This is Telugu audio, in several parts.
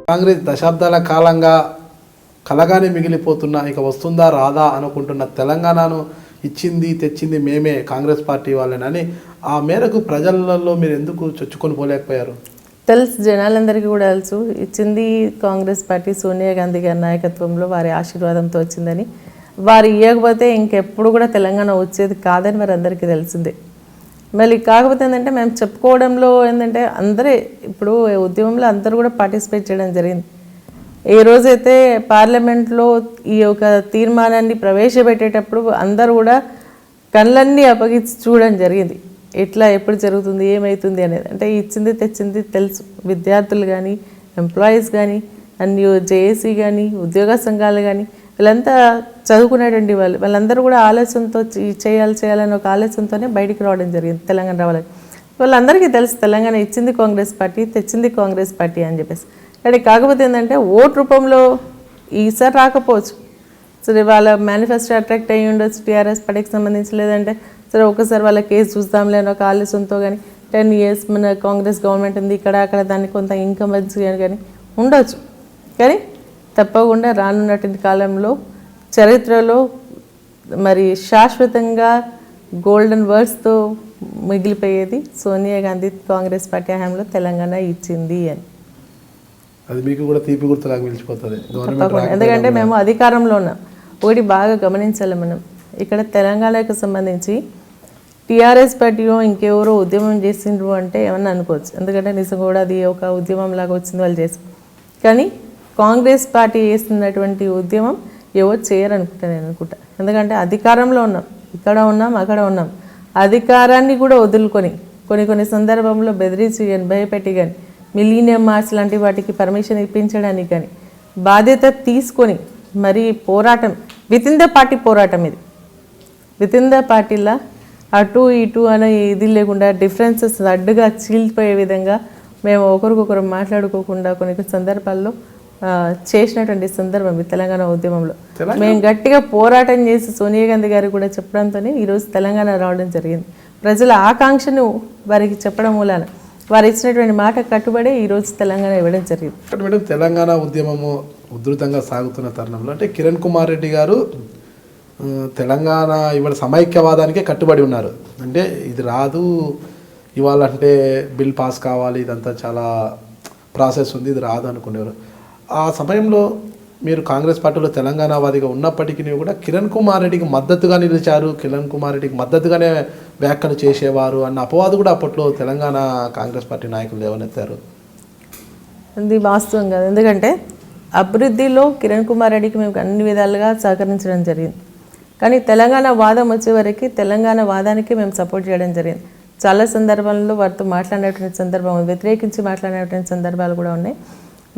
కాంగ్రెస్ దశాబ్దాల కాలంగా కలగానే మిగిలిపోతున్న ఇక వస్తుందా రాదా అనుకుంటున్న తెలంగాణను ఇచ్చింది తెచ్చింది మేమే కాంగ్రెస్ పార్టీ వాళ్ళని ఆ మేరకు ప్రజలలో మీరు ఎందుకు చొచ్చుకొని పోలేకపోయారు? తెలుసు, జనాలందరికీ కూడా తెలుసు. ఇచ్చింది కాంగ్రెస్ పార్టీ సోనియా గాంధీ గారి నాయకత్వంలో వారి ఆశీర్వాదంతో వచ్చిందని. వారు ఇవ్వకపోతే ఇంకెప్పుడు కూడా తెలంగాణ వచ్చేది కాదని వారు అందరికీ తెలిసిందే. మళ్ళీ కాకపోతే ఏంటంటే మేము చెప్పుకోవడంలో ఏంటంటే అందరే ఇప్పుడు ఉద్యమంలో అందరూ కూడా పార్టిసిపేట్ చేయడం జరిగింది. ఏ రోజైతే పార్లమెంట్లో ఈ యొక్క తీర్మానాన్ని ప్రవేశపెట్టేటప్పుడు అందరూ కూడా కళ్ళన్నీ అప్పగించి చూడడం జరిగింది. ఎట్లా ఎప్పుడు జరుగుతుంది ఏమవుతుంది అనేది. అంటే ఇచ్చింది తెచ్చింది తెలుసు. విద్యార్థులు కానీ ఎంప్లాయీస్ కానీ అన్ని జేఏసీ కానీ ఉద్యోగ సంఘాలు కానీ వీళ్ళంతా చదువుకునేటువంటి వాళ్ళందరూ కూడా ఆలోచనతో చేయాలని ఒక ఆలోచనతోనే బయటికి రావడం జరిగింది తెలంగాణ రావాలని. వాళ్ళందరికీ తెలుసు తెలంగాణ ఇచ్చింది కాంగ్రెస్ పార్టీ తెచ్చింది కాంగ్రెస్ పార్టీ అని చెప్పేసి. కానీ కాకపోతే ఏంటంటే ఓటు రూపంలో ఈసారి రాకపోవచ్చు. సరే వాళ్ళ మేనిఫెస్టో అట్రాక్ట్ అయ్యి ఉండొచ్చు టీఆర్ఎస్ పార్టీకి సంబంధించి. లేదంటే సరే ఒకసారి వాళ్ళ కేసు చూస్తాంలే అని ఒక ఆలోచనతో కానీ 10 years మన కాంగ్రెస్ గవర్నమెంట్ ఉంది ఇక్కడ అక్కడ దానికి కొంత ఇన్కమ్ వచ్చి కానీ ఉండొచ్చు. కానీ తప్పకుండా రానున్నటువంటి కాలంలో చరిత్రలో మరి శాశ్వతంగా గోల్డెన్ వర్డ్స్తో మిగిలిపోయేది సోనియా గాంధీ కాంగ్రెస్ పార్టీ హయాంలో తెలంగాణ ఇచ్చింది అని. అది మీకు కూడా తీపి గుర్తులాగా నిలిచిపోతుంది. ఎందుకంటే మేము అధికారంలో ఉన్నాం. ఒకటి బాగా గమనించాలి మనం, ఇక్కడ తెలంగాణకు సంబంధించి టీఆర్ఎస్ పార్టీలో ఇంకెవరో ఉద్యమం చేసిండ్రు అంటే ఏమన్నా అనుకోవచ్చు. ఎందుకంటే నిజంగా కూడా అది ఒక ఉద్యమం లాగా వచ్చింది వాళ్ళు చేసి. కానీ కాంగ్రెస్ పార్టీ చేస్తున్నటువంటి ఉద్యమం ఎవరు చేయరనుకుంటా నేను అనుకుంటా. ఎందుకంటే అధికారంలో ఉన్నాం, ఇక్కడ ఉన్నాం అక్కడ ఉన్నాం. అధికారాన్ని కూడా వదులుకొని కొన్ని సందర్భంలో బెదిరించి కానీ భయపెట్టి కానీ మిలీనియం మార్చ్ లాంటి వాటికి పర్మిషన్ ఇప్పించడానికి కానీ బాధ్యత తీసుకొని మరి పోరాటం వితిన్ ద పార్టీ పోరాటం ఇది. వితిన్ ద పార్టీలా అటు ఇటు అనే ఇది లేకుండా డిఫరెన్సెస్ అడ్డుగా చీలిపోయే విధంగా మేము ఒకరికొకరు మాట్లాడుకోకుండా కొన్ని సందర్భాల్లో చేసినటువంటి సందర్భం ఈ తెలంగాణ ఉద్యమంలో. మేము గట్టిగా పోరాటం చేసి సోనియా గాంధీ గారు కూడా చెప్పడంతోనే ఈరోజు తెలంగాణ రావడం జరిగింది. ప్రజల ఆకాంక్షను వారికి చెప్పడం మూలాన వారు ఇచ్చినటువంటి మాట కట్టుబడే ఈరోజు తెలంగాణ ఇవ్వడం జరిగింది. మేడం, తెలంగాణ ఉద్యమము ఉధృతంగా సాగుతున్న తరుణంలో అంటే కిరణ్ కుమార్ రెడ్డి గారు తెలంగాణ ఇవాళ సమైక్యవాదానికే కట్టుబడి ఉన్నారు. అంటే ఇది రాదు ఇవాళ అంటే బిల్ పాస్ కావాలి, ఇదంతా చాలా ప్రాసెస్ ఉంది, ఇది రాదు అనుకునేవారు. ఆ సమయంలో మీరు కాంగ్రెస్ పార్టీలో తెలంగాణవాదిగా ఉన్నప్పటికీ కూడా కిరణ్ కుమార్ రెడ్డికి మద్దతుగా నిలిచారు, కిరణ్ కుమార్ రెడ్డికి మద్దతుగానే వ్యాఖ్యలు చేసేవారు అన్న అపవాదు కూడా అప్పట్లో తెలంగాణ కాంగ్రెస్ పార్టీ నాయకులు లేవనెత్తారు. అది వాస్తవం కాదు. ఎందుకంటే అభివృద్ధిలో కిరణ్ కుమార్ రెడ్డికి మేము అన్ని విధాలుగా సహకరించడం జరిగింది. కానీ తెలంగాణ వాదం వచ్చేవరకు తెలంగాణ వాదానికి మేము సపోర్ట్ చేయడం జరిగింది. చాలా సందర్భాల్లో వారితో మాట్లాడినటువంటి సందర్భం వ్యతిరేకించి మాట్లాడినటువంటి సందర్భాలు కూడా ఉన్నాయి.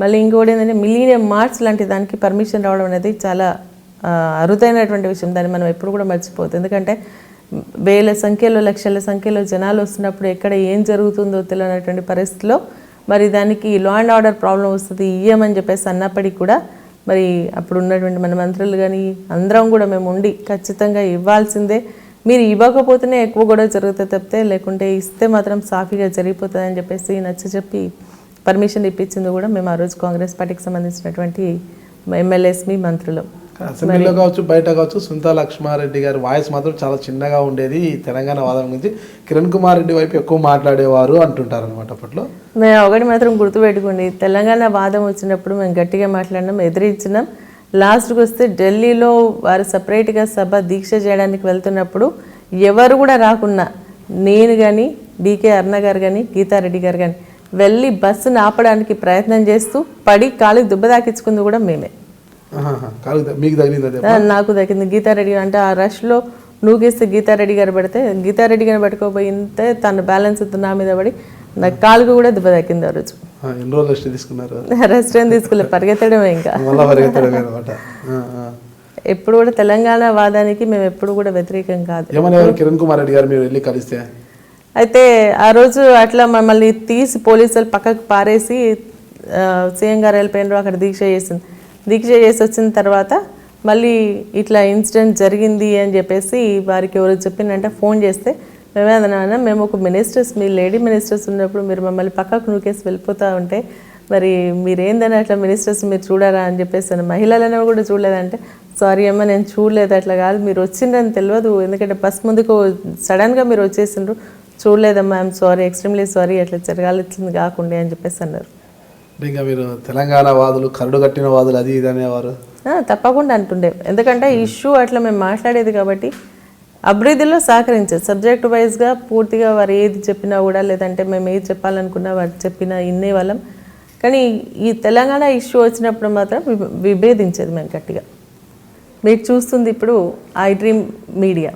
మళ్ళీ ఇంకోటి ఏంటంటే మిలీనియం మార్చ్ లాంటి దానికి పర్మిషన్ రావడం అనేది చాలా అరుదైనటువంటి విషయం. దాన్ని మనం ఎప్పుడు కూడా మర్చిపోతుంది. ఎందుకంటే వేల సంఖ్యలో లక్షల సంఖ్యలో జనాలు వస్తున్నప్పుడు ఎక్కడ ఏం జరుగుతుందో తెలియనటువంటి పరిస్థితిలో మరి దానికి లా అండ్ ఆర్డర్ ప్రాబ్లం వస్తుంది ఇయ్యమని చెప్పేసి అన్నప్పటికీ కూడా మరి అప్పుడు ఉన్నటువంటి మన మంత్రులు కానీ అందరం కూడా మేము ఉండి ఖచ్చితంగా ఇవ్వాల్సిందే, మీరు ఇవ్వకపోతేనే ఎక్కువ కూడా జరుగుతుంది తప్పితే లేకుంటే ఇస్తే మాత్రం సాఫీగా జరిగిపోతుంది అని చెప్పేసి నచ్చచెప్పి పర్మిషన్ ఇప్పించింది కూడా మేము ఆ రోజు కాంగ్రెస్ పార్టీకి సంబంధించినటువంటి ఎమ్మెల్యేస్ మీ మంత్రులు. అసెంబ్లీలో కావచ్చు బయట కావచ్చు సునీతా లక్ష్మారెడ్డి గారి వాయిస్ మాత్రం చాలా చిన్నగా ఉండేది. తెలంగాణ వాదం గురించి కిరణ్ కుమార్ రెడ్డి వైపు ఎక్కువ మాట్లాడేవారు అంటుంటారు అనమాట అప్పట్లో. మేము ఒకటి మాత్రం గుర్తుపెట్టుకోండి, తెలంగాణ వాదం వచ్చినప్పుడు మేము గట్టిగా మాట్లాడినాం, ఎదిరించినాం. లాస్ట్కి వస్తే ఢిల్లీలో వారు సపరేట్గా సభ దీక్ష చేయడానికి వెళ్తున్నప్పుడు ఎవరు కూడా రాకున్నా నేను కానీ డీకే అరుణ గారు కానీ గీతారెడ్డి గారు కానీ వెళ్ళి బస్సును ఆపడానికి ప్రయత్నం చేస్తూ పడి కాలుకి దుబ్బ దాకించుకుంది కూడా మేమే. నాకు దక్కింది. గీతారెడ్డి అంటే ఆ రష్లో నూకేస్తే గీతారెడ్డి గారు పడితే గీతారెడ్డి గారిని పట్టుకోపోయింటే తన బ్యాలెన్స్ నా మీద పడి నాకు కాలుకు కూడా దెబ్బ దక్కింది ఆ రోజు. రెస్ట్ ఏం తీసుకోలేదు, పరిగెత్తడమే. ఇంకా ఎప్పుడు కూడా తెలంగాణ వాదానికి మేము ఎప్పుడు కూడా వ్యతిరేకం కాదు. కిరణ్ కుమార్ రెడ్డి గారు మీరు వెళ్ళి కలిస్తే అయితే ఆ రోజు అట్లా మమ్మల్ని తీసి పోలీసులు పక్కకు పారేసి సీఎం గారు వెళ్ళిపోయినారు, అక్కడ దీక్ష చేసి వచ్చిన తర్వాత మళ్ళీ ఇట్లా ఇన్సిడెంట్ జరిగింది అని చెప్పేసి వారికి ఎవరు చెప్పిందంటే ఫోన్ చేస్తే మేమేదన్నా మేము ఒక మినిస్టర్స్, మీ లేడీ మినిస్టర్స్ ఉన్నప్పుడు మీరు మమ్మల్ని పక్కకు నూకేసి వెళ్ళిపోతూ ఉంటే మరి మీరేందని అట్లా మినిస్టర్స్ మీరు చూడారా అని చెప్పేసి మహిళలను కూడా చూడలేదంటే సారీ అమ్మ నేను చూడలేదు, అట్లా కాదు మీరు వచ్చిందని తెలియదు, ఎందుకంటే బస్ ముందుకు సడన్గా మీరు వచ్చేసిండ్రు, చూడలేదమ్మా ఐఎమ్ సారీ, ఎక్స్ట్రీమ్లీ సారీ, అట్లా జరగాల్సింది కాకుండా అని చెప్పేసి అన్నారు. అంటే ఇంకా మీరు తెలంగాణ వాదులు, కరడు కట్టిన వాదులు అది ఇది అనేవారు. తప్పకుండా అంటుండే, ఎందుకంటే ఇష్యూ అట్లా మేము మాట్లాడేది కాబట్టి అభివృద్ధిలో సహకరించేది సబ్జెక్ట్ వైజ్గా పూర్తిగా వారు ఏది చెప్పినా కూడా, లేదంటే మేము ఏది చెప్పాలనుకున్నా వారు చెప్పినా ఇన్నే వాళ్ళం. కానీ ఈ తెలంగాణ ఇష్యూ వచ్చినప్పుడు మాత్రం విభేదించేది మేము గట్టిగా. మీకు చూస్తుంది ఇప్పుడు ఐ డ్రీమ్ మీడియా.